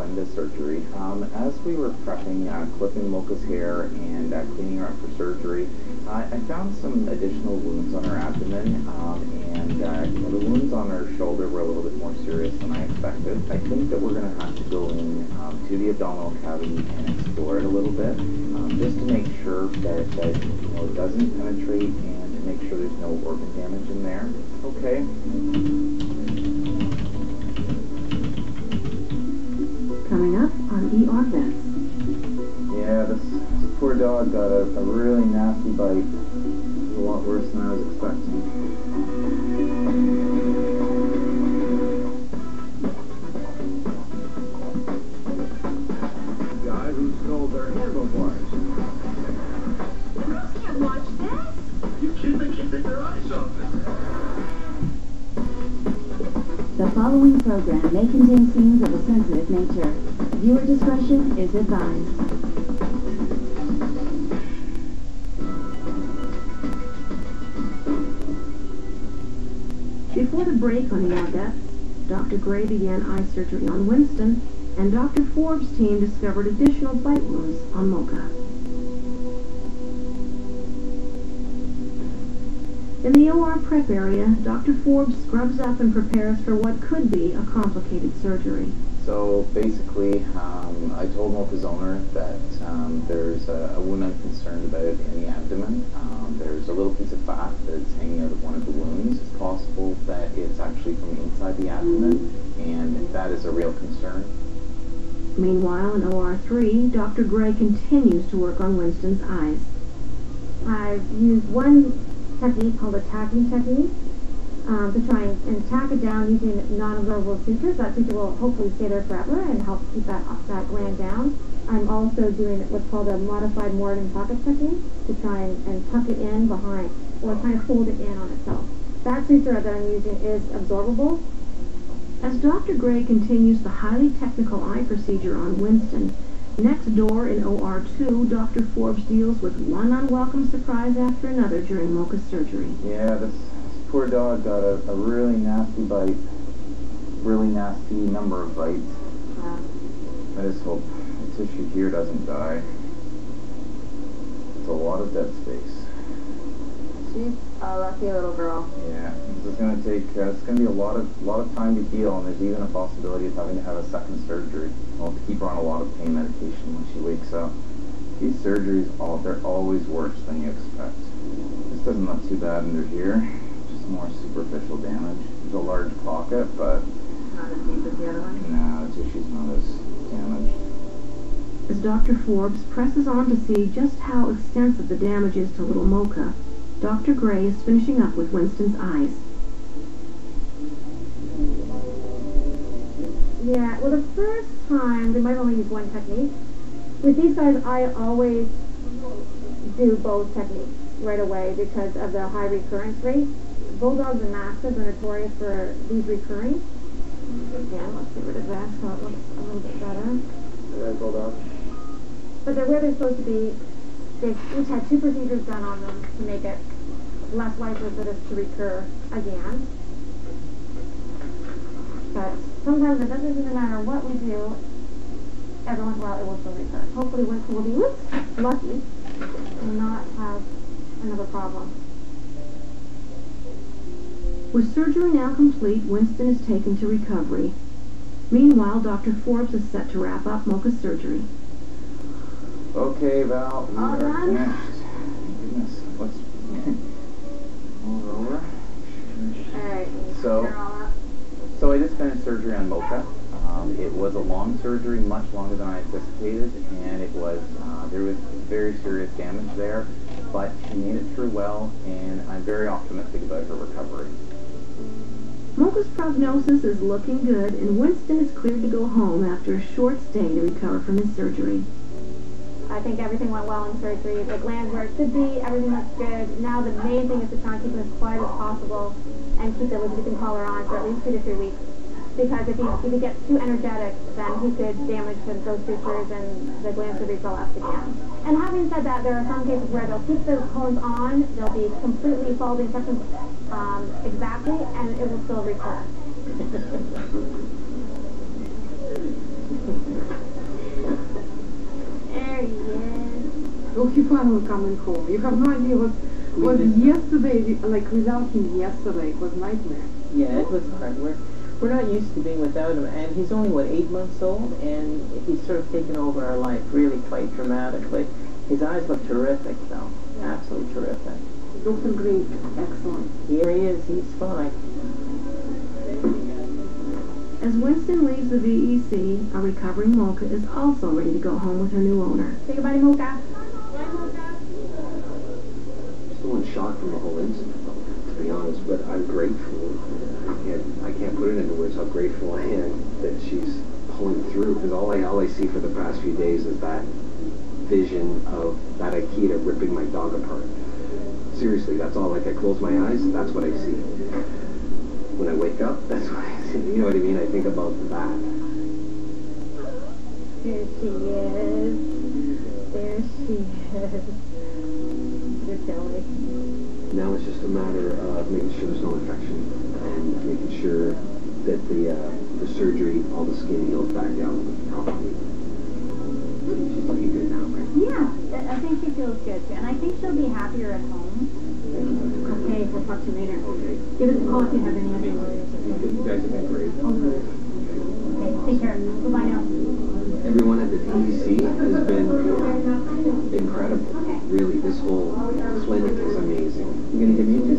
into surgery. As we were prepping, clipping Mocha's hair and cleaning her up for surgery, I found some additional wounds on her abdomen, and the wounds on her shoulder were a little bit more serious than I expected. I think that we're going to have to go in to the abdominal cavity and explore it a little bit, just to make sure that it doesn't penetrate and to make sure there's no organ damage in there. Okay. Coming up on ER VETS. Yeah, this poor dog got a really nasty bite. It was a lot worse than I was expecting. Guy who stole their handlebars. Girls can't watch this. You kids make you take their eyes off it. The following program may contain scenes of a sensitive nature. Viewer discretion is advised. Before the break on ER VETS, Dr. Gray began eye surgery on Winston, and Dr. Forbes' team discovered additional bite wounds on Mocha. In the OR prep area, Dr. Forbes scrubs up and prepares for what could be a complicated surgery. So basically, I told Mocha's owner that there's a wound I'm concerned about in the abdomen. There's a little piece of fat that's hanging out of one of the wounds. It's possible that it's actually from inside the abdomen, and that is a real concern. Meanwhile, in OR 3, Dr. Gray continues to work on Winston's eyes. I've used one technique called a tacking technique to try and tack it down using non-absorbable sutures. That suture will hopefully stay there forever and help keep that gland down. I'm also doing what's called a modified Morgan pocket technique to try and tuck it in behind, or kind of fold it in on itself. That suture that I'm using is absorbable. As Dr. Gray continues the highly technical eye procedure on Winston, next door in OR 2, Dr. Forbes deals with one unwelcome surprise after another during Mocha's surgery. Yeah, this poor dog got a really nasty bite. Really nasty number of bites. I just hope the tissue here doesn't die. It's a lot of dead space. She's a lucky little girl. Yeah, this is going to take, it's going to be a lot of time to heal, and there's even a possibility of having to have a second surgery. I'll have to keep her on a lot of pain medication when she wakes up. These surgeries, they're always worse than you expect. This doesn't look too bad under here, just more superficial damage. There's a large pocket, but Not as deep as the other one. no, the tissue's not as damaged. As Dr. Forbes presses on to see just how extensive the damage is to little Mocha, Dr. Gray is finishing up with Winston's eyes. Yeah, well, the first time, we might only use one technique. With these guys, I always do both techniques right away because of the high recurrence rate. Bulldogs and Mastiffs are notorious for these recurring. Again, let's get rid of that so it looks a little bit better. Red Bulldog. But they're where they're supposed to be. They've each had 2 procedures done on them to make it less likely for this to recur again. But sometimes it doesn't even matter what we do. Every once in a while it will still recur. Hopefully Winston will be lucky and not have another problem. With surgery now complete, Winston is taken to recovery. Meanwhile, Dr. Forbes is set to wrap up Mocha's surgery. Okay, Val, we All are done? finished. Goodness, let's move over. Alright, So- clear all up. So I just finished surgery on Mocha. It was a long surgery, much longer than I anticipated, and it was there was very serious damage there, but she made it through well, and I'm very optimistic about her recovery. Mocha's prognosis is looking good, and Winston is cleared to go home after a short stay to recover from his surgery. I think everything went well in surgery. The gland's where it should be. Everything looks good. Now the main thing is to try and keep it as quiet as possible and keep the Elizabethan collar on for at least 2 to 3 weeks. Because if he gets too energetic, then he could damage those sutures and the glands could recollapse again. And having said that, there are some cases where they'll keep the cones on, they'll be completely follow the instructions exactly, and it will still recur. Oh, he finally coming home. You have no idea what was yesterday, like without him yesterday, it was nightmare. Yeah, it was hard. We're not used to being without him, and he's only, what, 8 months old, and he's sort of taken over our life really quite dramatically. His eyes look terrific, though. Absolutely terrific. Dr. Gray, excellent. Here he is. He's fine. As Winston leaves the VEC, a recovering Mocha is also ready to go home with her new owner. Say goodbye to Mocha. Still in shock from the whole incident, to be honest, but I'm grateful. I can't put it into words how grateful I am that she's pulling through, because all I see for the past few days is that vision of that Akita ripping my dog apart. Seriously, that's all. Like, I close my eyes, that's what I see. When I wake up, that's what I see. You know what I mean? I think about that. There she is. There she is. You're silly. Now it's just a matter of making sure there's no infection and making sure that the surgery, all the skin heals back down properly. She's looking good now, right? Yeah, I think she feels good too, and I think she'll be happier at home. Okay, we'll talk to you later. Okay. Give us a call if you have any other worries. You guys have been great. Okay, take care. Goodbye now. Everyone at the DEC has been incredible. Really, this whole clinic is amazing. You gonna give me a